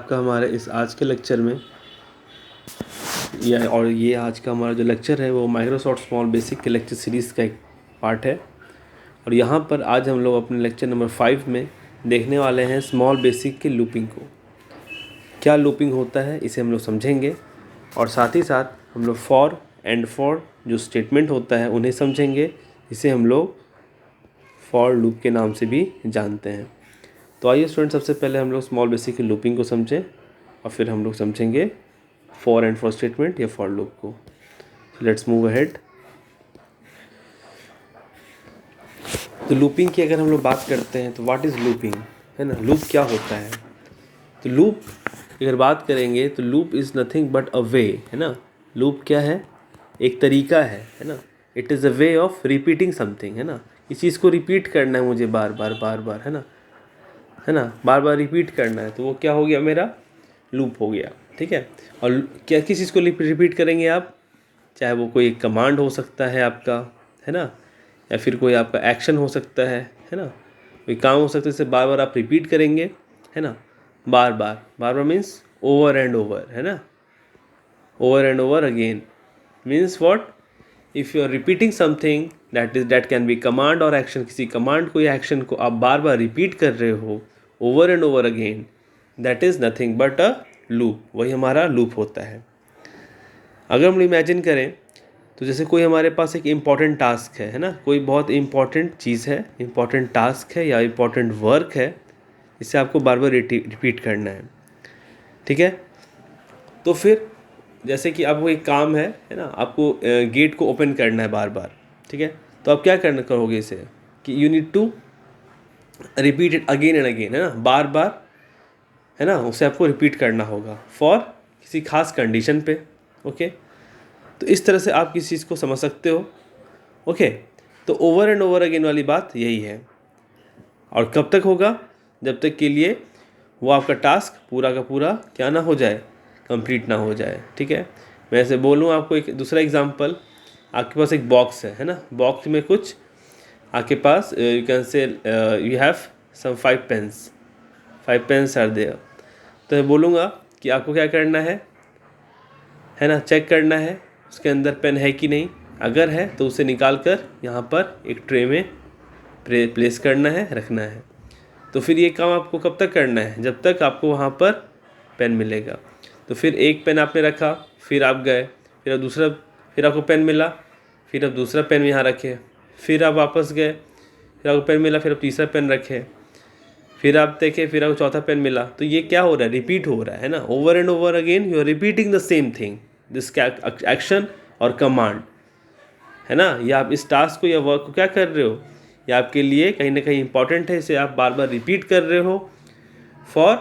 आपका हमारे इस आज के लेक्चर में ये आज का हमारा जो लेक्चर है वो माइक्रोसॉफ्ट स्मॉल बेसिक के लेक्चर सीरीज़ का एक पार्ट है। और यहाँ पर आज हम लोग अपने लेक्चर नंबर 5 में देखने वाले हैं स्मॉल बेसिक के लूपिंग को। क्या लूपिंग होता है इसे हम लोग समझेंगे, और साथ ही साथ हम लोग फॉर एंड फॉर जो स्टेटमेंट होता है उन्हें समझेंगे, इसे हम लोग फॉर लूप के नाम से भी जानते हैं। तो आइए स्टूडेंट, सबसे पहले हम लोग स्मॉल बेसिक की लूपिंग को समझें और फिर हम लोग समझेंगे फॉर एंड फॉर स्टेटमेंट या फॉर लूप को। Let's move ahead. तो लूपिंग की अगर हम लोग बात करते हैं तो व्हाट इज़ लूपिंग, है ना, लूप क्या होता है। तो लूप अगर बात करेंगे तो लूप इज़ नथिंग बट अ वे, है ना। लूप क्या है, एक तरीका है ना। It is a way of repeating something, है ना। इस चीज़ को रिपीट करना है मुझे बार बार, है ना, बार बार रिपीट करना है, तो वो क्या हो गया, मेरा लूप हो गया। ठीक है। और क्या किस चीज़ को रिपीट करेंगे आप, चाहे वो कोई कमांड हो सकता है आपका, है ना, या फिर कोई आपका एक्शन हो सकता है ना, कोई काम हो सकता है, इसे बार बार आप रिपीट करेंगे, है ना। बार बार मीन्स ओवर एंड ओवर, है ना, over and over again means what, if you are repeating something that can be command और एक्शन, किसी कमांड को या एक्शन को आप बार बार रिपीट कर रहे हो over and over again, that is nothing but a loop, वही हमारा लूप होता है। अगर हम इमेजिन करें तो जैसे कोई हमारे पास एक इम्पॉर्टेंट टास्क है ना, कोई बहुत इम्पॉर्टेंट चीज़ है, इम्पॉर्टेंट टास्क है या इम्पॉर्टेंट वर्क है, इसे आपको बार बार रिपीट करना है। ठीक है। तो फिर जैसे कि आपको एक काम है ना, आपको गेट को ओपन करना है बार बार। ठीक है। तो आप क्या करोगे इसे, कि you need to repeat it again and again, है ना, बार बार, है ना, उसे आपको रिपीट करना होगा फॉर किसी खास कंडीशन पे। ओके। तो इस तरह से आप किसी चीज़ को समझ सकते हो। ओके। तो ओवर एंड ओवर अगेन वाली बात यही है। और कब तक होगा, जब तक के लिए वो आपका टास्क पूरा का पूरा क्या ना हो जाए, कंप्लीट ना हो जाए। ठीक है। मैं ऐसे बोलूँ आपको एक दूसरा एग्जांपल, आपके पास एक बॉक्स है ना, बॉक्स में कुछ आपके पास you can say you have some 5 pens are there. तो मैं बोलूँगा कि आपको क्या करना है ना, चेक करना है उसके अंदर पेन है कि नहीं। अगर है तो उसे निकाल कर यहाँ पर एक ट्रे में प्लेस करना है, रखना है। तो फिर ये काम आपको कब तक करना है, जब तक आपको वहाँ पर पेन मिलेगा। तो फिर एक पेन आपने रखा, फिर आप गए, फिर आप दूसरा, फिर आपको पेन मिला, फिर आप दूसरा पेन यहाँ रखे, फिर आप वापस गए, फिर आपको पेन मिला, फिर आप तीसरा पेन रखे, फिर आप देखें, फिर आपको चौथा पेन मिला। तो ये क्या हो रहा है, रिपीट हो रहा है ना, over and over again you are repeating the same thing, this action और कमांड, है ना। ये आप इस टास्क को या वर्क को क्या कर रहे हो, ये आपके लिए कहीं ना कहीं इंपॉर्टेंट है, इसे आप बार बार रिपीट कर रहे हो फॉर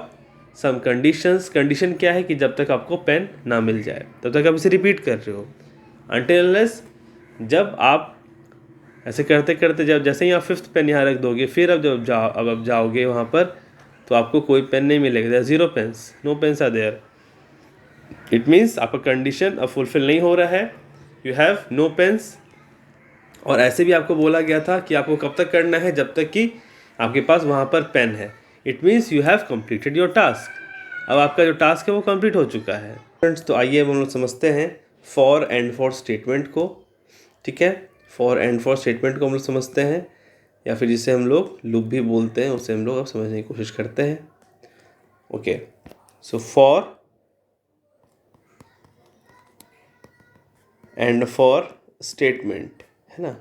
सम कंडीशंस। कंडीशन क्या है कि जब तक आपको पेन ना मिल जाए तब तक आप इसे रिपीट कर रहे हो, अनटिल अनलेस जब आप ऐसे करते करते जब जैसे ही आप 5th पेन यहाँ रख दोगे, फिर अब आप जाओगे वहाँ पर तो आपको कोई पेन नहीं मिलेगा, 0 pens, no pens are there. It means आपका कंडीशन अब फुलफिल नहीं हो रहा है, यू हैव नो पेन्स। और ऐसे भी आपको बोला गया था कि आपको कब तक करना है, जब तक कि आपके पास वहाँ पर पेन है। It means you have completed your task. अब आपका जो टास्क है वो कंप्लीट हो चुका है। फ्रेंड्स, तो आइए अब हम लोग समझते हैं फॉर एंड फॉर स्टेटमेंट को। ठीक है। फॉर एंड फॉर स्टेटमेंट को हम लोग समझते हैं, या फिर जिसे हम लोग लूप भी बोलते हैं, उसे हम लोग अब समझने की कोशिश करते हैं। Okay. So for end for statement, है ना,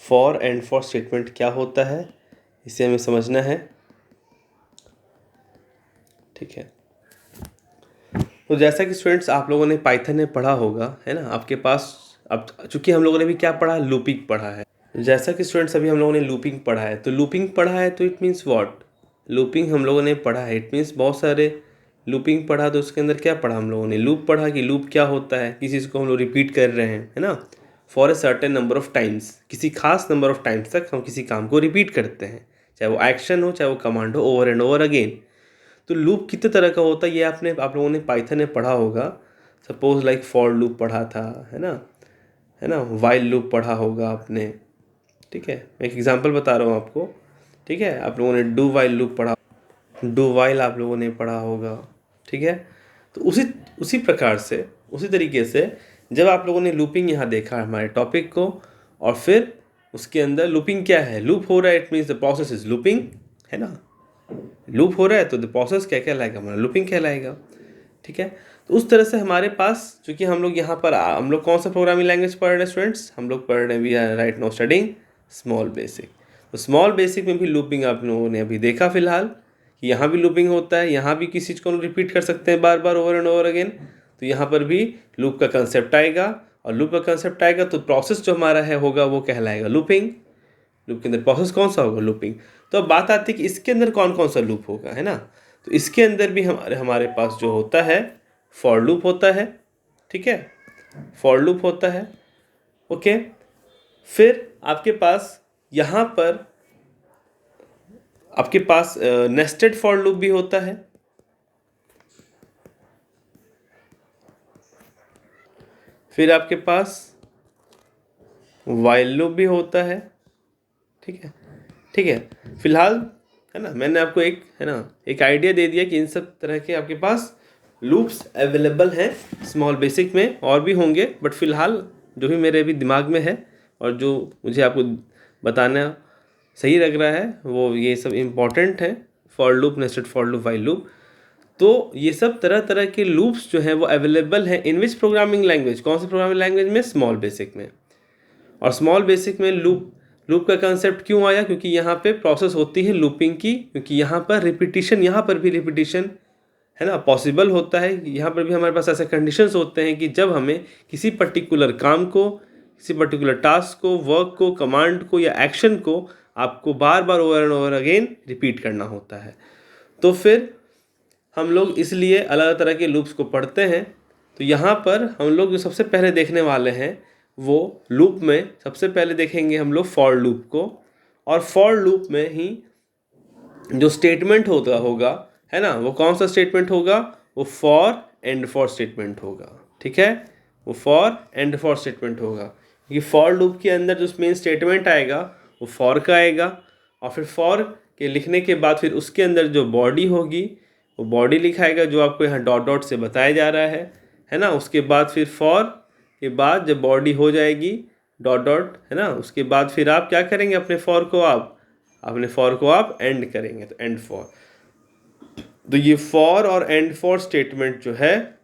फॉर एंड फॉर स्टेटमेंट क्या होता है इसे हमें समझना है। ठीक है। तो जैसा कि स्टूडेंट्स आप लोगों ने पाइथन में पढ़ा होगा, है ना, आपके पास अब चूंकि हम लोगों ने भी क्या पढ़ा, लूपिंग पढ़ा है। जैसा कि स्टूडेंट्स अभी हम लोगों ने लूपिंग पढ़ा है, तो लूपिंग पढ़ा है तो इट मीन्स व्हाट, लूपिंग हम लोगों ने पढ़ा है, इट मीन्स बहुत सारे लूपिंग पढ़ा, तो उसके अंदर क्या पढ़ा हम लोगों ने, लूप पढ़ा कि लूप क्या होता है, किसी चीज़ को हम लोग रिपीट कर रहे हैं, है ना, for a certain number of times, किसी खास नंबर ऑफ टाइम्स तक हम किसी काम को रिपीट करते हैं, चाहे वो एक्शन हो चाहे वो कमांड हो, ओवर एंड ओवर अगेन। तो लूप कितने तरह का होता है ये आप लोगों ने पाइथन में पढ़ा होगा। सपोज लाइक फॉर लूप पढ़ा था, है ना, वाइल लूप पढ़ा होगा आपने। ठीक है। मैं एक एग्जांपल बता रहा हूँ आपको। ठीक है। आप लोगों ने डू वाइल लूप पढ़ा, डू वाइल आप लोगों ने पढ़ा होगा। ठीक है। तो उसी प्रकार से, उसी तरीके से जब आप लोगों ने लूपिंग यहाँ देखा हमारे टॉपिक को, और फिर उसके अंदर लूपिंग क्या है, लूप हो रहा है, it means the process is looping, है ना। लूप हो रहा है तो द प्रोसेस क्या कहलाएगा, हमारा लूपिंग कहलाएगा, ठीक है। तो उस तरह से हमारे पास, चूँकि हम लोग यहाँ पर हम लोग कौन सा प्रोग्रामिंग लैंग्वेज पढ़ रहे हैं स्टूडेंट्स, हम लोग पढ़ रहे हैं, we are right now studying small basic. तो स्मॉल बेसिक में भी लूपिंग आप लोगों ने अभी देखा फिलहाल कि यहाँ भी लूपिंग होता है, यहाँ भी किसी चीज़ को रिपीट कर सकते हैं बार बार, ओवर एंड ओवर अगेन। तो यहाँ पर भी लूप का कंसेप्ट आएगा, और लूप का कंसेप्ट आएगा तो प्रोसेस जो हमारा है होगा वो कहलाएगा लूपिंग। लूप के अंदर प्रोसेस कौन सा होगा, लूपिंग। तो अब बात आती है कि इसके अंदर कौन कौन सा लूप होगा, है ना। तो इसके अंदर भी हमारे पास जो होता है फॉर लूप होता है, ठीक है, फॉर लूप होता है, ओके। फिर आपके पास यहाँ पर आपके पास नेस्टेड फॉर लूप भी होता है, फिर आपके पास वाइल लूप भी होता है, ठीक है, ठीक है। फिलहाल, है ना, मैंने आपको एक, है ना, एक आइडिया दे दिया कि इन सब तरह के आपके पास लूप्स अवेलेबल हैं स्मॉल बेसिक में, और भी होंगे, बट फिलहाल जो भी मेरे अभी दिमाग में है और जो मुझे आपको बताना सही लग रहा है वो ये सब इम्पॉर्टेंट है, for loop, nested for loop, while loop. तो ये सब तरह तरह के लूप्स जो हैं वो अवेलेबल हैं इन विच प्रोग्रामिंग लैंग्वेज, कौन सी प्रोग्रामिंग लैंग्वेज में, स्मॉल बेसिक में। और स्मॉल बेसिक में लूप का कंसेप्ट क्यों आया, क्योंकि यहाँ पे प्रोसेस होती है लूपिंग की, क्योंकि यहाँ पर रिपीटिशन, यहाँ पर भी रिपीटिशन, है ना, पॉसिबल होता है। यहाँ पर भी हमारे पास ऐसे कंडीशंस होते हैं कि जब हमें किसी पर्टिकुलर काम को, किसी पर्टिकुलर टास्क को, वर्क को, कमांड को या एक्शन को आपको बार बार over and over again repeat करना होता है। तो फिर हम लोग इसलिए अलग अलग तरह के लूप्स को पढ़ते हैं। तो यहाँ पर हम लोग जो सबसे पहले देखने वाले हैं वो लूप में सबसे पहले देखेंगे हम लोग फॉर लूप को, और फॉर लूप में ही जो स्टेटमेंट होगा, है ना, वो कौन सा स्टेटमेंट होगा, वो फॉर एंड फॉर स्टेटमेंट होगा, ठीक है, वो फॉर एंड फॉर स्टेटमेंट होगा। क्योंकि फॉर लूप के अंदर जो मेन स्टेटमेंट आएगा वो फॉर का आएगा, और फिर फॉर के लिखने के बाद फिर उसके अंदर जो बॉडी होगी वो बॉडी लिखाएगा, जो आपको यहाँ डॉट डॉट से बताया जा रहा है ना। उसके बाद फिर फॉर के बाद जब बॉडी हो जाएगी डॉट डॉट, है ना, उसके बाद फिर आप क्या करेंगे, अपने फॉर को आप एंड करेंगे, तो एंड फॉर। तो ये फॉर और एंड फॉर स्टेटमेंट जो है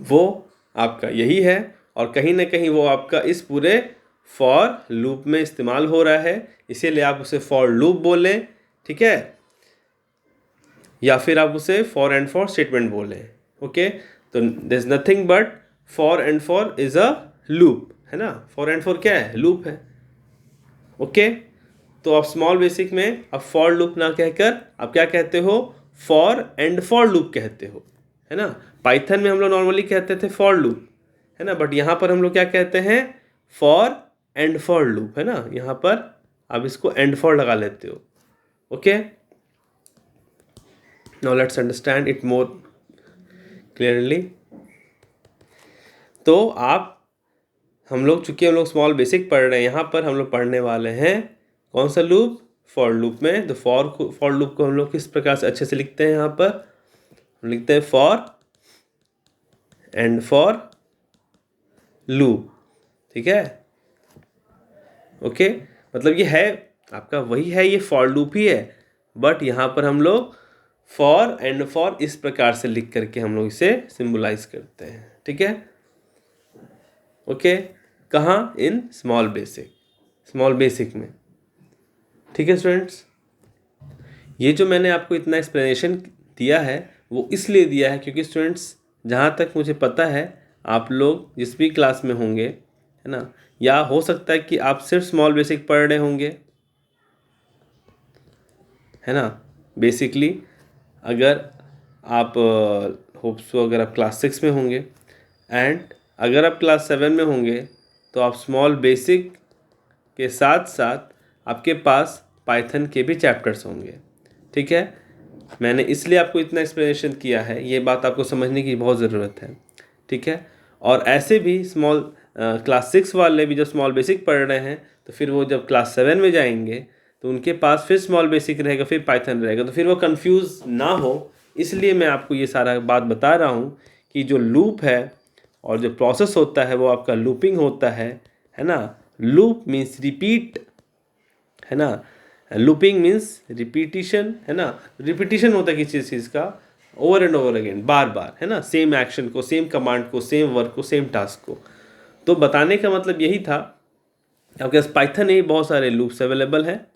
वो आपका यही है, और कहीं ना कहीं वो आपका इस पूरे फॉर लूप में इस्तेमाल हो रहा है, इसीलिए आप उसे फॉर लूप बोलें, ठीक है, या फिर आप उसे फॉर एंड फॉर स्टेटमेंट बोलें, ओके। तो there is nothing but for end for is a loop, है ना, फॉर एंड फॉर क्या है, लूप है, ओके। तो आप स्मॉल बेसिक में आप फॉर लूप ना कहकर आप क्या कहते हो, फॉर एंड फॉर लूप कहते हो, है ना। पाइथन में हम लोग नॉर्मली कहते थे फॉर लूप, है ना, बट यहाँ पर हम लोग क्या कहते हैं, फॉर एंड फॉर लूप, है ना। यहाँ पर आप इसको एंड फॉर लगा लेते हो, okay. Now let's understand it more clearly. तो हम लोग स्मॉल बेसिक पढ़ रहे हैं, यहाँ पर हम लोग पढ़ने वाले हैं कौन सा लूप, फॉर लूप में। तो फॉर लूप को हम लोग किस प्रकार से अच्छे से लिखते हैं, यहाँ पर हम लिखते हैं फॉर एंड फॉर लूप, ठीक है, ओके। मतलब ये है आपका वही है, ये फॉर लूप ही है, बट यहाँ पर हम लोग फॉर एंड फॉर इस प्रकार से लिख करके हम लोग इसे सिंबलाइज करते हैं, ठीक है, ओके। कहाँ, इन स्मॉल बेसिक में, ठीक है स्टूडेंट्स। ये जो मैंने आपको इतना एक्सप्लेनेशन दिया है वो इसलिए दिया है क्योंकि स्टूडेंट्स, जहाँ तक मुझे पता है आप लोग जिस भी क्लास में होंगे, है ना, या हो सकता है कि आप सिर्फ स्मॉल बेसिक पढ़ रहे होंगे, है ना। बेसिकली अगर आप अगर आप क्लास 6 में होंगे, एंड अगर आप क्लास 7 में होंगे, तो आप स्मॉल बेसिक के साथ साथ आपके पास पाइथन के भी चैप्टर्स होंगे, ठीक है। मैंने इसलिए आपको इतना एक्सप्लेनेशन किया है, ये बात आपको समझने की बहुत ज़रूरत है, ठीक है। और ऐसे भी क्लास 6 वाले भी जब स्मॉल बेसिक पढ़ रहे हैं, तो फिर वो जब क्लास 7 में जाएंगे तो उनके पास फिर स्मॉल बेसिक रहेगा, फिर पाइथन रहेगा, तो फिर वो कंफ्यूज ना हो इसलिए मैं आपको ये सारा बात बता रहा हूँ कि जो लूप है और जो प्रोसेस होता है वो आपका लूपिंग होता है ना। लूप मीन्स रिपीट, है ना। लूपिंग मीन्स रिपीटिशन, है ना। रिपीटिशन होता है किसी चीज़ का ओवर एंड ओवर अगेन, बार बार, है ना। सेम एक्शन को, सेम कमांड को, सेम वर्क को, सेम टास्क को। तो बताने का मतलब यही था, आपके पास पाइथन में बहुत सारे लूप्स अवेलेबल हैं,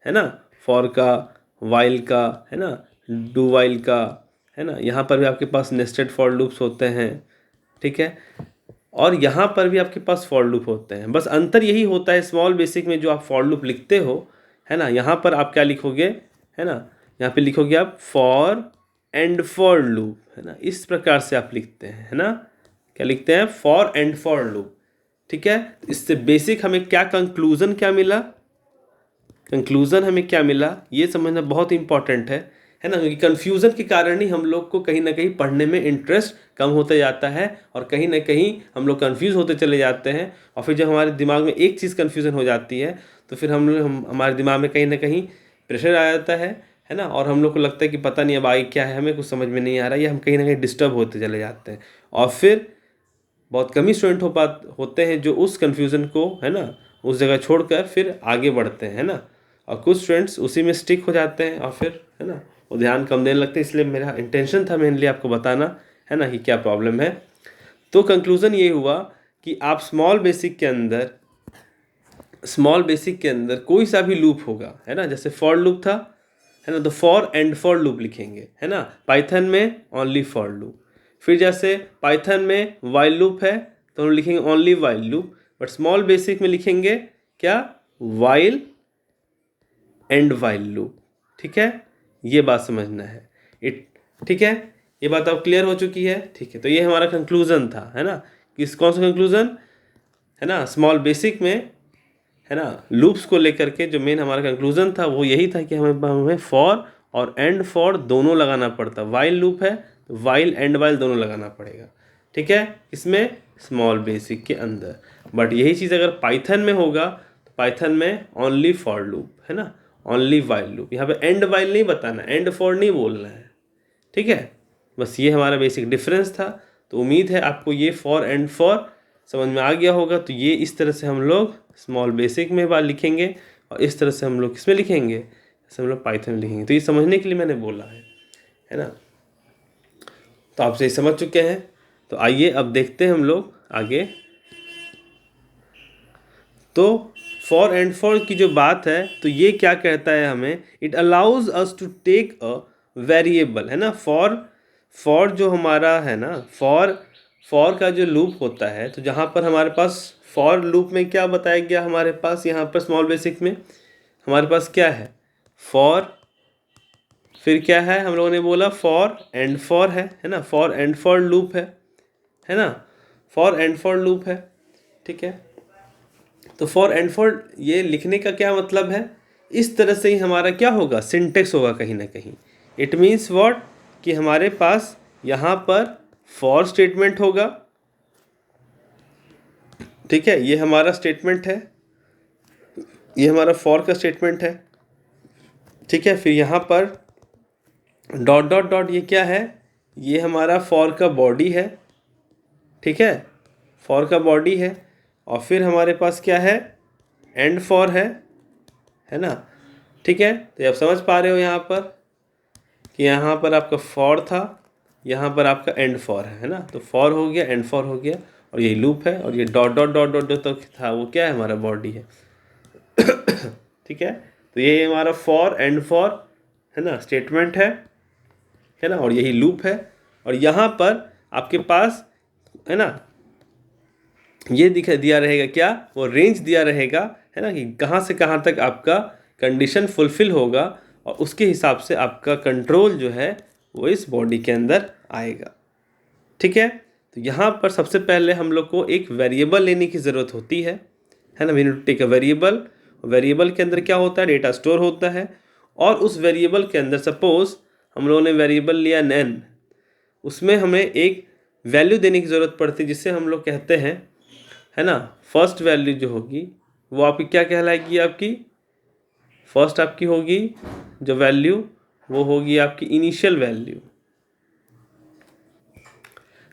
है ना। फॉर का, वाइल का, है ना, डू वाइल का, है ना। यहाँ पर भी आपके पास नेस्टेड फॉर लूप्स होते हैं, ठीक है। और यहाँ पर भी आपके पास फॉर लूप होते हैं। बस अंतर यही होता है स्मॉल बेसिक में जो आप फॉर लूप लिखते हो, है ना, यहाँ पर आप क्या लिखोगे, है ना, यहाँ पे लिखोगे आप फॉर एंड फॉर लूप, है ना। इस प्रकार से आप लिखते हैं, है ना। क्या लिखते हैं? फॉर एंड फॉर लूप, ठीक है। इससे बेसिक हमें क्या कंक्लूजन क्या मिला, कंक्लूजन हमें क्या मिला ये समझना बहुत इंपॉर्टेंट है ना। क्योंकि कन्फ्यूज़न के कारण ही हम लोग को कहीं ना कहीं पढ़ने में इंटरेस्ट कम होता जाता है और कहीं ना कहीं हम लोग कन्फ्यूज़ होते चले जाते हैं। और फिर जब हमारे दिमाग में एक चीज़ कन्फ्यूज़न हो जाती है तो फिर हमारे दिमाग में कहीं ना कहीं प्रेशर आ जाता है ना। और हम लोग को लगता है कि पता नहीं अब आगे क्या है, हमें कुछ समझ में नहीं आ रहा है, या हम कहीं ना कहीं डिस्टर्ब होते चले जाते हैं। और फिर बहुत कम ही स्टूडेंट होते हैं जो उस कन्फ्यूज़न को, है ना, उस जगह छोड़कर फिर आगे बढ़ते हैं, है ना। और कुछ स्टूडेंट्स उसी में स्टिक हो जाते हैं और फिर, है ना, वो ध्यान कम देने लगते हैं। इसलिए मेरा इंटेंशन था मेनली आपको बताना, है ना, कि क्या प्रॉब्लम है। तो कंक्लूज़न ये हुआ कि आप स्मॉल बेसिक के अंदर कोई सा भी लूप होगा, है ना, जैसे फॉर लूप था, है ना, तो फॉर एंड फॉर लूप लिखेंगे, है ना। पाइथन में ओनली फॉर लूप। फिर जैसे पाइथन में वाइल लूप है तो हम लिखेंगे only while loop, but small basic में लिखेंगे क्या? वाइल एंड वाइल लूप, ठीक है। ये बात समझना है, ठीक है। ये बात अब क्लियर हो चुकी है, ठीक है। तो ये हमारा कंक्लूजन था, है ना। किस कौन सा कंक्लूजन, है ना, स्मॉल बेसिक में, है ना, लूप्स को लेकर के जो मेन हमारा कंक्लूजन था वो यही था कि हमें फॉर और एंड फॉर दोनों लगाना पड़ता। वाइल लूप है तो वाइल एंड वाइल दोनों लगाना पड़ेगा, ठीक है, इसमें स्मॉल बेसिक के अंदर। बट यही चीज़ अगर पाइथन में होगा तो पाइथन में ओनली फॉर लूप, है ना, ओनली वाइल लूप। यहाँ पे एंड वाइल नहीं बताना, एंड फॉर नहीं बोलना है, ठीक है। बस ये हमारा बेसिक डिफरेंस था। तो उम्मीद है आपको ये फॉर एंड फॉर समझ में आ गया होगा। तो ये इस तरह से हम लोग स्मॉल बेसिक में बात लिखेंगे और इस तरह से हम लोग किसमें लिखेंगे, जैसे हम लोग पाइथन में लिखेंगे। तो ये समझने के लिए मैंने बोला है ना। तो आप सही समझ चुके हैं। तो आइए अब देखते हैं हम लोग आगे। तो फॉर एंड फॉर की जो बात है तो ये क्या कहता है हमें, it allows us to take a variable, है ना। फॉर जो हमारा है ना, फॉर का जो लूप होता है, तो जहाँ पर हमारे पास फॉर लूप में क्या बताया गया, हमारे पास यहाँ पर स्मॉल बेसिक में हमारे पास क्या है, फॉर, फिर क्या है, हम लोगों ने बोला फॉर एंड फॉर है ना। फॉर एंड फॉर लूप है ना, फॉर एंड फॉर लूप है, ठीक है। तो फॉर एंड फॉर ये लिखने का क्या मतलब है, इस तरह से ही हमारा क्या होगा, सिंटेक्स होगा कहीं ना कहीं। इट मीन्स व्हाट, कि हमारे पास यहाँ पर फॉर स्टेटमेंट होगा, ठीक है, ये हमारा स्टेटमेंट है, ये हमारा फॉर का स्टेटमेंट है, ठीक है। फिर यहाँ पर डॉट डॉट डॉट, ये क्या है, ये हमारा फॉर का बॉडी है, ठीक है, फॉर का बॉडी है। और फिर हमारे पास क्या है, एंड फॉर है ना, ठीक है। तो आप समझ पा रहे हो यहाँ पर कि यहाँ पर आपका फॉर था, यहाँ पर आपका एंड फॉर है ना। तो फॉर हो गया, एंड फॉर हो गया, और ये लूप है, और ये डॉट डॉट डॉट डॉट जो तक था वो क्या है, हमारा बॉडी है, ठीक है। तो ये हमारा फॉर एंड फॉर, है ना, स्टेटमेंट है ना, और यही लूप है। और यहाँ पर आपके पास, है ना, ये दिया रहेगा क्या, वो रेंज दिया रहेगा, है ना, कि कहाँ से कहाँ तक आपका कंडीशन फुलफिल होगा, और उसके हिसाब से आपका कंट्रोल जो है वो इस बॉडी के अंदर आएगा, ठीक है। तो यहाँ पर सबसे पहले हम लोग को एक वेरिएबल लेने की ज़रूरत होती है ना। We need to take a variable. Variable के अंदर क्या होता है, डेटा स्टोर होता है। और उस वेरिएबल के अंदर सपोज हम लोगों ने वेरिएबल लिया नैन, उसमें हमें एक वैल्यू देने की ज़रूरत पड़ती है, जिससे हम लोग कहते हैं, है ना, फर्स्ट वैल्यू जो होगी वो आपकी क्या कहलाएगी, आपकी फर्स्ट आपकी होगी जो वैल्यू, वो होगी आपकी इनिशियल वैल्यू,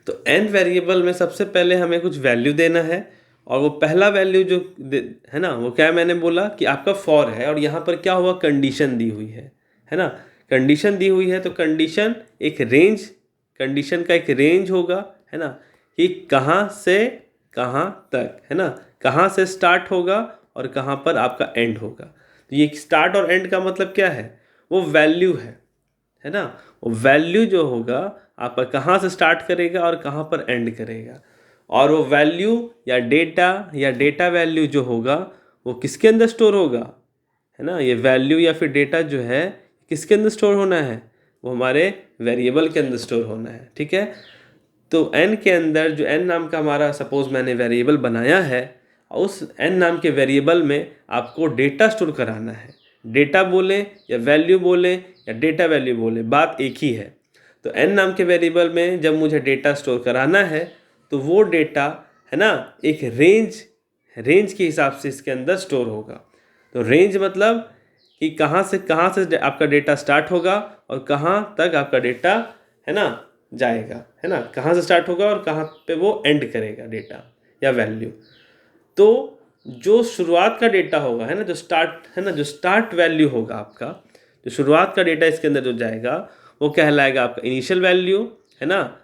तो n वेरिएबल में सबसे पहले हमें कुछ वैल्यू देना है, और वो पहला वैल्यू जो है ना, वो क्या मैंने बोला कि आपका फॉर है, और यहाँ पर क्या हुआ, कंडीशन दी हुई है ना, कंडीशन दी हुई है। तो कंडीशन एक रेंज, कंडीशन का एक रेंज होगा, है ना, कि कहाँ से कहाँ तक, है ना, कहाँ से स्टार्ट होगा और कहाँ पर आपका एंड होगा। तो ये स्टार्ट और एंड का मतलब क्या है, वो वैल्यू है ना, वो वैल्यू जो होगा आपका कहाँ से स्टार्ट करेगा और कहाँ पर एंड करेगा। और वो वैल्यू या डेटा वैल्यू जो होगा वो किसके अंदर स्टोर होगा, है ना, ये वैल्यू या फिर डेटा जो है किसके अंदर स्टोर होना है, वो हमारे वेरिएबल के अंदर स्टोर होना है। ठीक है, तो n के अंदर जो n नाम का हमारा सपोज मैंने वेरिएबल बनाया है, उस n नाम के वेरिएबल में आपको डेटा स्टोर कराना है। डेटा बोले या वैल्यू बोले या डेटा वैल्यू बोले, बात एक ही है। तो n नाम के वेरिएबल में जब मुझे डेटा स्टोर कराना है तो वो डेटा, है ना, एक रेंज के हिसाब से इसके अंदर स्टोर होगा। तो रेंज मतलब कि कहाँ से आपका डेटा स्टार्ट होगा और कहाँ तक आपका डेटा, है ना, जाएगा, है ना, कहाँ से स्टार्ट होगा और कहाँ पे वो एंड करेगा डेटा या वैल्यू। तो जो शुरुआत का डेटा होगा, है ना, जो स्टार्ट, है ना, जो स्टार्ट वैल्यू होगा आपका, जो शुरुआत का डेटा इसके अंदर जो जाएगा वो कहलाएगा आपका इनिशियल वैल्यू, है ना,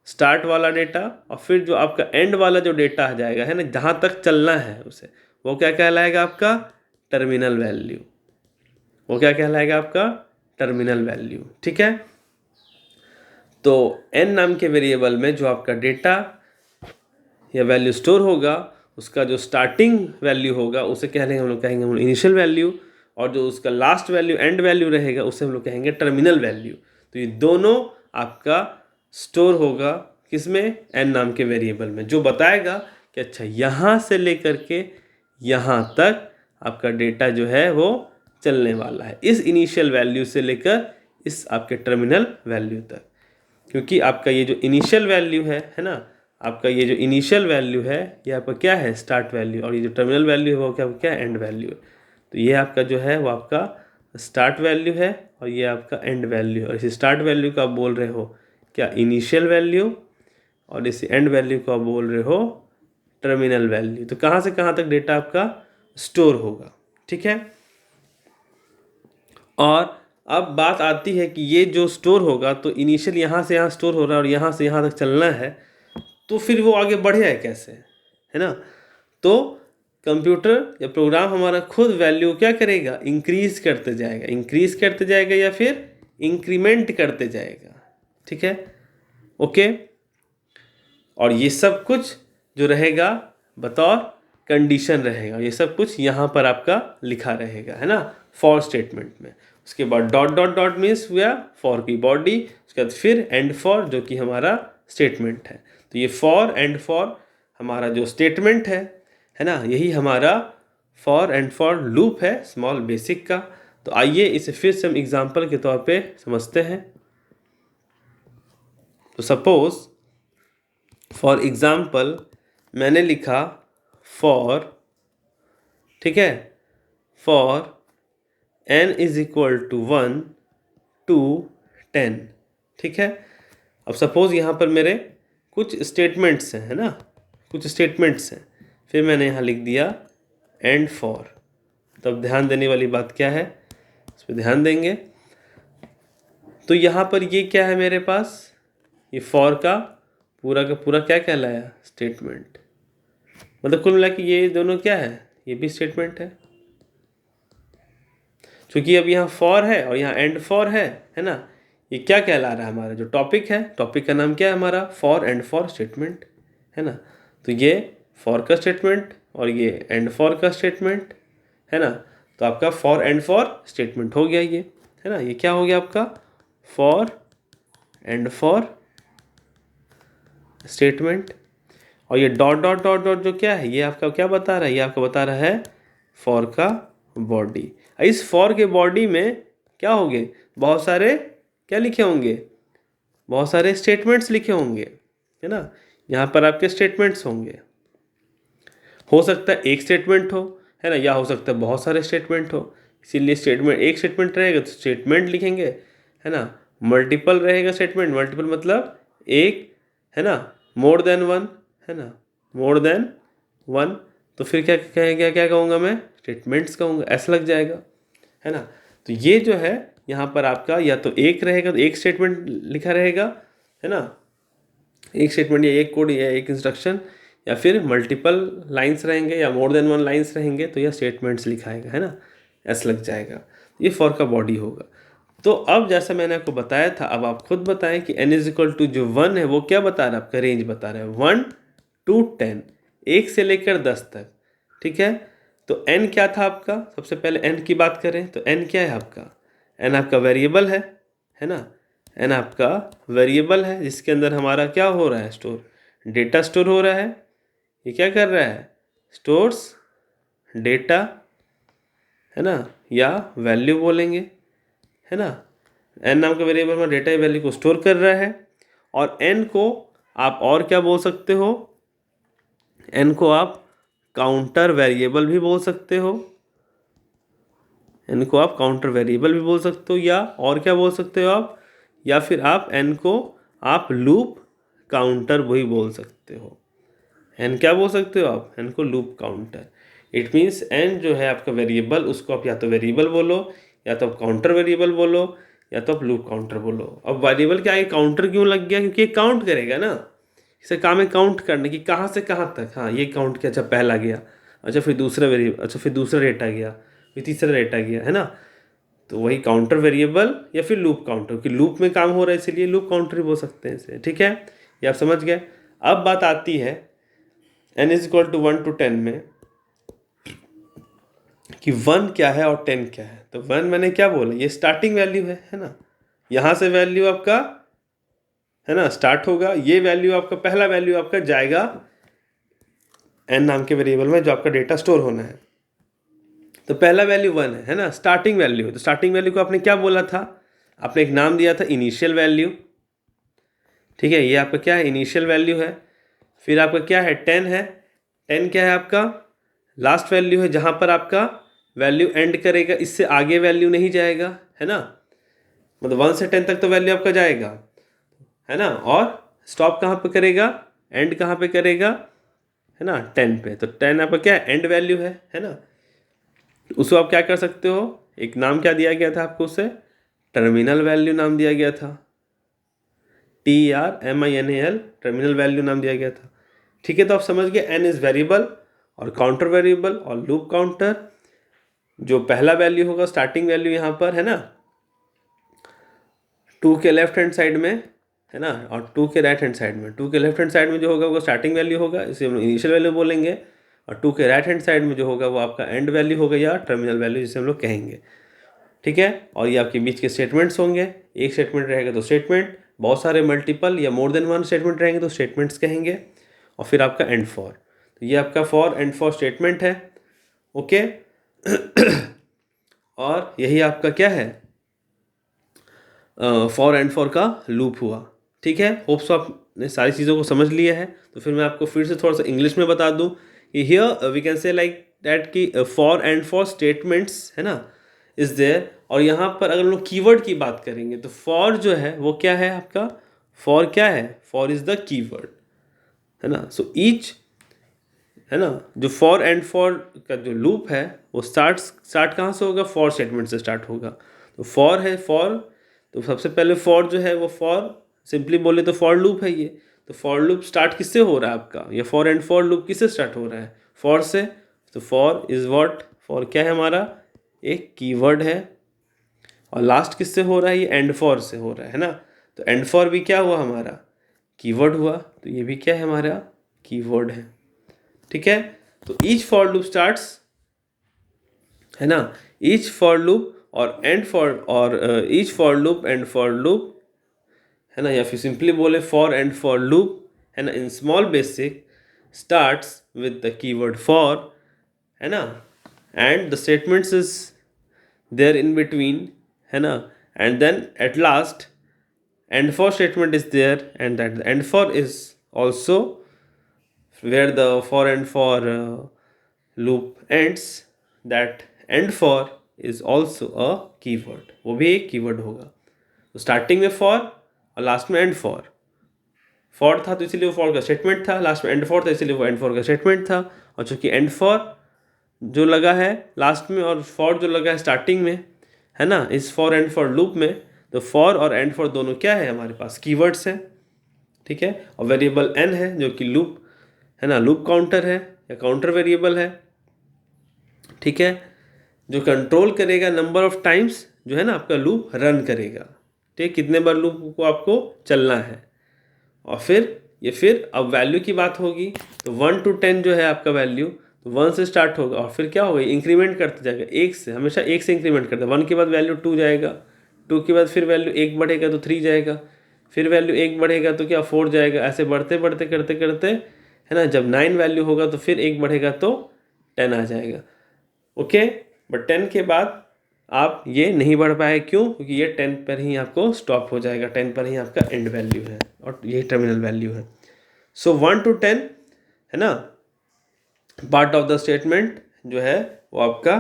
स्टार्ट वाला डेटा। और फिर जो आपका एंड वाला जो डेटा आ जाएगा, है ना, जहाँ तक चलना है उसे, वो क्या कहलाएगा आपका टर्मिनल वैल्यू। वो क्या कहलाएगा आपका टर्मिनल वैल्यू। ठीक है, तो n नाम के वेरिएबल में जो आपका डेटा या वैल्यू स्टोर होगा उसका जो स्टार्टिंग वैल्यू होगा उसे कहेंगे हम लोग इनिशियल वैल्यू, और जो उसका लास्ट वैल्यू एंड वैल्यू रहेगा उसे हम लोग कहेंगे टर्मिनल वैल्यू। तो ये दोनों आपका स्टोर होगा किसमें, n नाम के वेरिएबल में, जो बताएगा कि अच्छा यहाँ से लेकर के यहाँ तक आपका डेटा जो है वो चलने वाला है, इस इनिशियल वैल्यू से लेकर इस आपके टर्मिनल वैल्यू तक। क्योंकि आपका ये जो इनिशियल वैल्यू है ना, आपका ये जो इनिशियल वैल्यू है ये आपका क्या है, स्टार्ट वैल्यू, और ये जो टर्मिनल वैल्यू है वो क्या एंड वैल्यू है। तो ये आपका जो है वो आपका स्टार्ट वैल्यू है और ये आपका एंड वैल्यू है। और इस स्टार्ट वैल्यू को आप बोल रहे हो क्या, इनिशियल वैल्यू, और इस एंड वैल्यू को आप बोल रहे हो टर्मिनल वैल्यू। तो कहाँ से कहाँ तक डेटा आपका स्टोर होगा। ठीक है, और अब बात आती है कि ये जो स्टोर होगा तो इनिशियल यहाँ से यहाँ स्टोर हो रहा है और यहाँ से यहाँ तक चलना है, तो फिर वो आगे बढ़ेगा कैसे, है ना। तो कंप्यूटर या प्रोग्राम हमारा खुद वैल्यू क्या करेगा, इंक्रीज करते जाएगा या फिर इंक्रीमेंट करते जाएगा। ठीक है, ओके। और ये सब कुछ जो रहेगा बतौर कंडीशन रहेगा, ये सब कुछ यहाँ पर आपका लिखा रहेगा, है ना, फॉर स्टेटमेंट में। उसके बाद डॉट डॉट डॉट मीन्स हुआ फॉर की बॉडी, उसके बाद फिर एंड फॉर जो कि हमारा स्टेटमेंट है। तो ये फॉर एंड फॉर हमारा जो स्टेटमेंट है ना, यही हमारा फॉर एंड फॉर लूप है स्मॉल बेसिक का। तो आइए इसे फिर से हम एग्जाम्पल के तौर पे समझते हैं। तो सपोज फॉर एग्जाम्पल मैंने लिखा फॉर, ठीक है, for n is equal to 1 to 10। ठीक है, अब सपोज यहाँ पर मेरे कुछ स्टेटमेंट्स हैं, है ना, कुछ स्टेटमेंट्स हैं, फिर मैंने यहाँ लिख दिया एंड फॉर। तब ध्यान देने वाली बात क्या है, इस पर ध्यान देंगे। तो यहाँ पर ये क्या है मेरे पास, ये फॉर का पूरा क्या कहलाया, स्टेटमेंट। मतलब कुल मिला के ये दोनों क्या है, ये भी स्टेटमेंट है। क्योंकि अब यहाँ फॉर है और यहाँ एंड फॉर है ना, ये क्या कहला रहा है, हमारा जो टॉपिक है, टॉपिक का नाम क्या है हमारा, फॉर एंड फॉर स्टेटमेंट, है ना। तो ये फॉर का स्टेटमेंट और ये एंड फॉर का स्टेटमेंट, है ना। तो आपका फॉर एंड फॉर स्टेटमेंट हो गया ये, है ना, ये क्या हो गया आपका फॉर एंड फॉर स्टेटमेंट। और ये डॉट डॉट डॉट डॉट जो क्या है, ये आपका क्या बता रहा है, ये आपका बता रहा है फॉर का बॉडी। इस फॉर के बॉडी में क्या होंगे, बहुत सारे क्या लिखे होंगे, बहुत सारे स्टेटमेंट्स लिखे होंगे, है ना। यहाँ पर आपके स्टेटमेंट्स होंगे, हो सकता है एक स्टेटमेंट हो, है ना, या हो सकता है बहुत सारे स्टेटमेंट हो। इसीलिए स्टेटमेंट, एक स्टेटमेंट रहेगा तो स्टेटमेंट लिखेंगे, है ना। मल्टीपल रहेगा स्टेटमेंट, मल्टीपल मतलब एक है ना, मोर देन वन, है ना, मोर देन वन, तो फिर क्या क्या क्या कहूँगा मैं, स्टेटमेंट्स कहूँगा, ऐसा लग जाएगा, है ना। तो ये जो है यहाँ पर आपका या तो एक रहेगा तो एक स्टेटमेंट लिखा रहेगा, है ना, एक स्टेटमेंट या एक कोड या एक इंस्ट्रक्शन, या फिर मल्टीपल लाइंस रहेंगे या मोर देन वन लाइंस रहेंगे तो यह स्टेटमेंट्स लिखाएगा, है ना, ऐसा लग जाएगा। ये फॉर का बॉडी होगा। तो अब जैसा मैंने आपको बताया था, अब आप खुद बताएं कि n इज इक्वल टू जो 1 है वो क्या बता रहा है, आपका रेंज बता रहा है 1 to 10, 1 से लेकर 10 तक, ठीक है। तो n क्या था आपका, सबसे पहले n की बात करें तो n क्या है आपका, n आपका वेरिएबल है ना, n आपका वेरिएबल है जिसके अंदर हमारा क्या हो रहा है, स्टोर, डेटा स्टोर हो रहा है। ये क्या कर रहा है, स्टोर्स डेटा, है ना, या वैल्यू बोलेंगे, है ना। n नाम का वेरिएबल में डेटा या वैल्यू को स्टोर कर रहा है। और n को आप और क्या बोल सकते हो, n को आप काउंटर वेरिएबल भी बोल सकते हो, n को आप काउंटर वेरिएबल भी बोल सकते हो, या और क्या बोल सकते हो आप, या फिर आप n को आप लूप काउंटर वही बोल सकते हो। n क्या बोल सकते हो आप, n को loop counter. It means n जो है आपका वेरिएबल, उसको आप या तो वेरिएबल बोलो, या तो आप काउंटर वेरिएबल बोलो, या तो आप लूप काउंटर बोलो। अब वेरिएबल के आगे काउंटर क्यों लग गया, क्योंकि ये काउंट करेगा ना, इसे काम है काउंट करने की, कहाँ से कहाँ तक। हाँ, ये काउंट किया, अच्छा पहला गया, अच्छा फिर दूसरा वेरिएबल, अच्छा फिर दूसरा डेटा गया, फिर तीसरा डेटा गया, है ना। तो वही काउंटर वेरिएबल या फिर लूप काउंटर, कि लूप में काम हो रहा है इसीलिए लूप काउंटर भी बोल सकते हैं इसे, ठीक है। ये आप समझ गए। अब बात आती है n is equal to 1 to 10 में कि 1 क्या है और 10 क्या है। तो 1 मैंने क्या बोला, ये स्टार्टिंग वैल्यू है ना, यहाँ से वैल्यू आपका, है ना, स्टार्ट होगा, ये वैल्यू आपका पहला वैल्यू आपका जाएगा n नाम के वेरिएबल में जो आपका डेटा स्टोर होना है। तो पहला वैल्यू 1 है ना, स्टार्टिंग वैल्यू है। तो स्टार्टिंग वैल्यू को आपने क्या बोला था, आपने एक नाम दिया था इनिशियल वैल्यू, ठीक है। ये आपका क्या है, इनिशियल वैल्यू है। फिर आपका क्या है, 10 है। 10 क्या है आपका, लास्ट वैल्यू है, जहाँ पर आपका वैल्यू एंड करेगा, इससे आगे वैल्यू नहीं जाएगा, है ना। मतलब 1 से 10 तक तो वैल्यू आपका जाएगा, है ना, और स्टॉप कहाँ पे करेगा, एंड कहाँ पे करेगा, है ना, 10 पे। तो 10 आपका क्या है, एंड वैल्यू है ना। उसको आप क्या कर सकते हो, एक नाम क्या दिया गया था आपको, उसे टर्मिनल वैल्यू नाम दिया गया था, TRMINAL, टर्मिनल वैल्यू नाम दिया गया था, ठीक है। तो आप समझ गए n इज वेरिएबल और काउंटर वेरिएबल और लूप काउंटर। जो पहला वैल्यू होगा स्टार्टिंग वैल्यू यहाँ पर, है ना, 2 के लेफ्ट हैंड साइड में, है ना, और 2 के राइट हैंड साइड में। 2 के लेफ्ट हैंड साइड में जो होगा वो स्टार्टिंग वैल्यू होगा, इसे हम इनिशियल वैल्यू बोलेंगे। और 2 के राइट हैंड साइड में जो होगा वो आपका एंड वैल्यू होगा या टर्मिनल वैल्यू जिसे हम लोग कहेंगे, ठीक है। और ये आपके बीच के स्टेटमेंट्स होंगे, एक स्टेटमेंट रहेगा तो स्टेटमेंट, बहुत सारे मल्टीपल या मोर देन वन स्टेटमेंट रहेंगे तो स्टेटमेंट्स कहेंगे। और फिर आपका एंड फॉर, तो ये आपका फॉर एंड फॉर स्टेटमेंट है, ओके। और यही आपका क्या है, फॉर एंड फॉर का लूप हुआ, ठीक है। होप्स आपने सारी चीज़ों को समझ लिया है। तो फिर मैं आपको फिर से थोड़ा सा इंग्लिश में बता दूं कि here we can say like that कि फॉर एंड फॉर स्टेटमेंट्स, है ना, इज देयर। और यहाँ पर अगर हम लोग कीवर्ड की बात करेंगे तो फॉर जो है वो क्या है आपका, फॉर क्या है, फॉर इज द कीवर्ड, है ना। सो ईच, है ना, जो फॉर एंड फॉर का जो लूप है वो स्टार्ट कहाँ से होगा, फॉर स्टेटमेंट से स्टार्ट होगा। तो फॉर है, फॉर, तो सबसे पहले फॉर जो है वो फॉर, सिंपली बोले तो फॉर लूप है ये। तो फॉर लूप स्टार्ट किससे हो रहा है आपका, या फॉर एंड फॉर लूप किससे स्टार्ट हो रहा है, फॉर से। तो फॉर इज व्हाट, फॉर क्या है हमारा, एक कीवर्ड है। और लास्ट किससे हो रहा है, ये एंड फॉर से हो रहा है ना। तो एंड फॉर भी क्या हुआ हमारा, कीवर्ड हुआ। तो ये भी क्या है हमारा, कीवर्ड है, ठीक है। तो ईच फॉर लूप स्टार्ट्स, है ना, ईच फॉर लूप और एंड फॉर, और each for loop and for loop, है ना, या फिर सिंपली बोले फॉर एंड फॉर लूप, है ना, in small basic starts with the keyword for, है ना, and the statements is there in between, है ना, and then at last end for statement is there, and that the end for is also where the for and for loop ends, that end for is also a keyword, वो भी एक keyword होगा। तो starting में for और last में and for, for था तो इसलिए वो फॉर का स्टेटमेंट था, लास्ट में एंड फॉर था इसलिए वो एंड फॉर का स्टेटमेंट था। और चूँकि एंड फॉर जो लगा है लास्ट में और फॉर जो लगा है स्टार्टिंग में, है ना, इस फॉर एंड फॉर लूप में, तो फॉर और एंड फॉर दोनों क्या है हमारे पास, कीवर्ड्स हैं, ठीक है। और वेरिएबल n है जो कि लूप, है ना, लूप काउंटर है या काउंटर वेरिएबल है, ठीक है, जो कंट्रोल करेगा नंबर ऑफ टाइम्स जो है ना आपका लूप रन करेगा, ठीक, कितने बार लूप को आपको चलना है। और फिर अब वैल्यू की बात होगी तो 1 to 10 जो है आपका वैल्यू, तो 1 से स्टार्ट होगा और फिर क्या होगा, इंक्रीमेंट करते जाएगा, एक से, हमेशा एक से इंक्रीमेंट करता है। 1 के बाद वैल्यू 2 जाएगा, 2 के बाद फिर वैल्यू 1 बढ़ेगा तो 3 जाएगा, फिर वैल्यू 1 बढ़ेगा तो क्या 4 जाएगा, ऐसे बढ़ते बढ़ते करते करते, है ना, जब 9 वैल्यू होगा तो फिर 1 बढ़ेगा तो 10 आ जाएगा। ओके, बट 10 के बाद आप ये नहीं बढ़ पाए, क्यों, क्योंकि ये 10 पर ही आपको स्टॉप हो जाएगा, 10 पर ही आपका एंड वैल्यू है और ये टर्मिनल वैल्यू है। सो 1 to 10, है ना, पार्ट ऑफ द स्टेटमेंट जो है वो आपका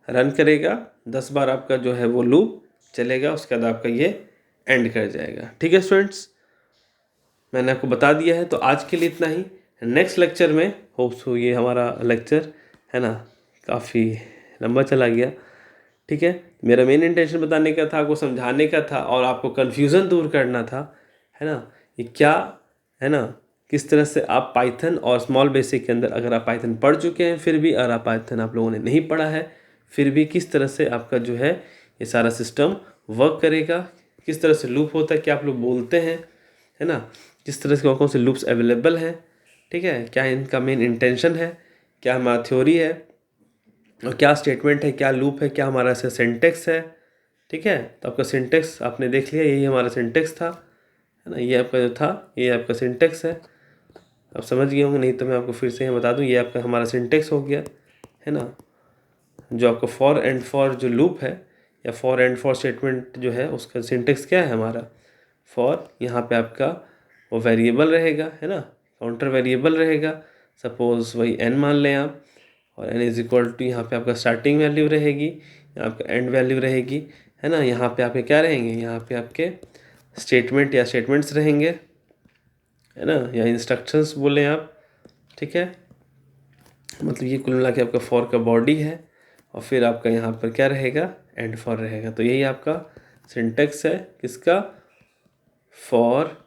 रन करेगा, 10 बार आपका जो है वो लूप चलेगा, उसके बाद आपका ये एंड कर जाएगा। ठीक है स्टूडेंट्स, मैंने आपको बता दिया है। तो आज के लिए इतना ही। नेक्स्ट लेक्चर में होप्स हो, ये हमारा लेक्चर है ना काफ़ी लंबा चला गया, ठीक है, मेरा मेन इंटेंशन बताने का था, आपको समझाने का था और आपको कन्फ्यूज़न दूर करना था, है ना, ये क्या, है ना, किस तरह से आप पाइथन और स्मॉल बेसिक के अंदर, अगर आप पाइथन पढ़ चुके हैं फिर भी, अगर आप पाइथन आप लोगों ने नहीं पढ़ा है फिर भी, किस तरह से आपका जो है ये सारा सिस्टम वर्क करेगा, किस तरह से लूप होता है, क्या आप लोग बोलते हैं, है ना, किस तरह से कौन कौन से लूप्स अवेलेबल हैं, ठीक है, क्या इनका मेन इंटेंशन है, क्या हमारा थ्योरी है और क्या स्टेटमेंट है, क्या लूप है, क्या हमारा ऐसा सिंटेक्स है, ठीक है। तो आपका सिंटेक्स आपने देख लिया, यही हमारा सिंटेक्स था, है ना, ये आपका जो था ये आपका सिंटेक्स है, आप समझ गए होंगे, नहीं तो मैं आपको फिर से यहाँ बता दूँ, ये आपका हमारा सिंटेक्स हो गया, है ना, जो आपका फॉर एंड फॉर जो लूप है या फॉर एंड फॉर स्टेटमेंट जो है उसका सिंटेक्स क्या है हमारा, फॉर, यहाँ पे आपका वो वेरिएबल रहेगा, है ना, काउंटर वेरिएबल रहेगा, सपोज वही n मान लें आप, और n इज इक्वल टू यहाँ पे आपका स्टार्टिंग वैल्यू रहेगी, यहाँ आपका एंड वैल्यू रहेगी, है ना, यहाँ पे आपके क्या रहेंगे, यहाँ पे आपके स्टेटमेंट या स्टेटमेंट्स रहेंगे, है ना, या इंस्ट्रक्शंस बोलें आप, ठीक है, मतलब ये कुल मिला के आपका फॉर का बॉडी है और फिर आपका यहाँ पर क्या रहेगा, एंड फॉर रहेगा। तो यही आपका सिंटेक्स है किसका, फॉर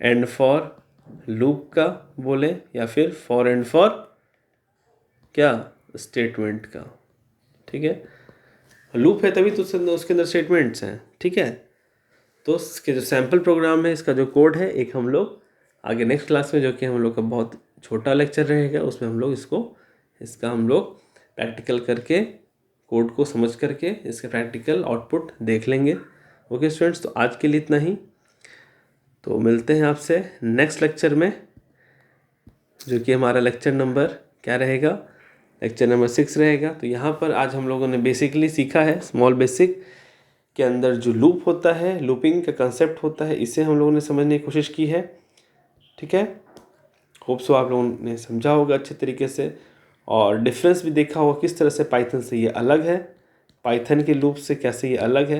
एंड फॉर लूप का बोले, या फिर फॉर एंड फॉर क्या, स्टेटमेंट का, ठीक है। लूप है तभी तो उसके अंदर स्टेटमेंट्स हैं, ठीक है। तो इसके जो सैम्पल प्रोग्राम है, इसका जो कोड है, एक हम लोग आगे नेक्स्ट क्लास में, जो कि हम लोग का बहुत छोटा लेक्चर रहेगा, उसमें हम लोग इसका हम लोग प्रैक्टिकल करके, कोड को समझ करके इसके प्रैक्टिकल आउटपुट देख लेंगे। ओके स्टूडेंट्स, तो आज के लिए इतना ही। तो मिलते हैं आपसे नेक्स्ट लेक्चर में, जो कि हमारा लेक्चर नंबर क्या रहेगा, लेक्चर नंबर 6 रहेगा। तो यहाँ पर आज हम लोगों ने बेसिकली सीखा है स्मॉल बेसिक के अंदर जो लूप होता है, लूपिंग का कंसेप्ट होता है, इसे हम लोगों ने समझने की कोशिश की है, ठीक है। होप सो आप लोगों ने समझा होगा अच्छे तरीके से और डिफरेंस भी देखा होगा किस तरह से पाइथन से ये अलग है, पाइथन के लूप से कैसे ये अलग है।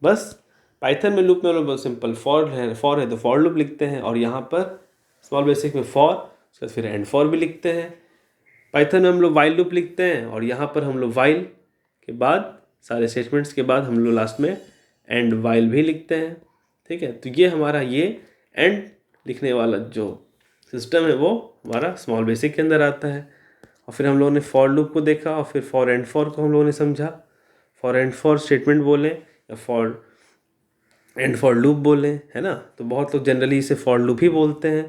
बस पाइथन में लूप में हम लोग बहुत सिंपल फॉर है तो फॉर लूप लिखते हैं, और यहाँ पर स्मॉल बेसिक में फॉर, उसके बाद फिर एंड फॉर भी लिखते हैं। पाइथन में हम लोग वाइल लूप लिखते हैं और यहाँ पर हम लोग वाइल के बाद सारे स्टेटमेंट्स के बाद हम लोग लास्ट में एंड वाइल भी लिखते हैं, ठीक है। तो ये हमारा ये एंड लिखने वाला जो सिस्टम है वो हमारा स्मॉल बेसिक के अंदर आता है। और फिर हम लोगों ने फॉर लूप को देखा और फिर फॉर एंड फॉर को हम लोगों ने समझा, फॉर एंड फॉर स्टेटमेंट बोलें या फॉर एंड फॉर लूप बोलें, है ना। तो बहुत लोग जनरली इसे फॉर लूप ही बोलते हैं,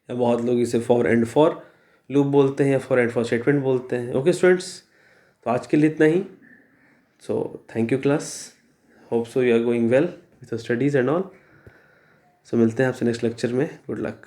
या बहुत लोग इसे फॉर एंड फॉर लूप बोलते हैं या फॉर एंड फॉर स्टेटमेंट बोलते हैं। ओके स्टूडेंट्स, तो आज के लिए इतना ही। So thank you class, hope so you are going well with your studies and all. So मिलते हैं आपसे नेक्स्ट लेक्चर में, गुड लक।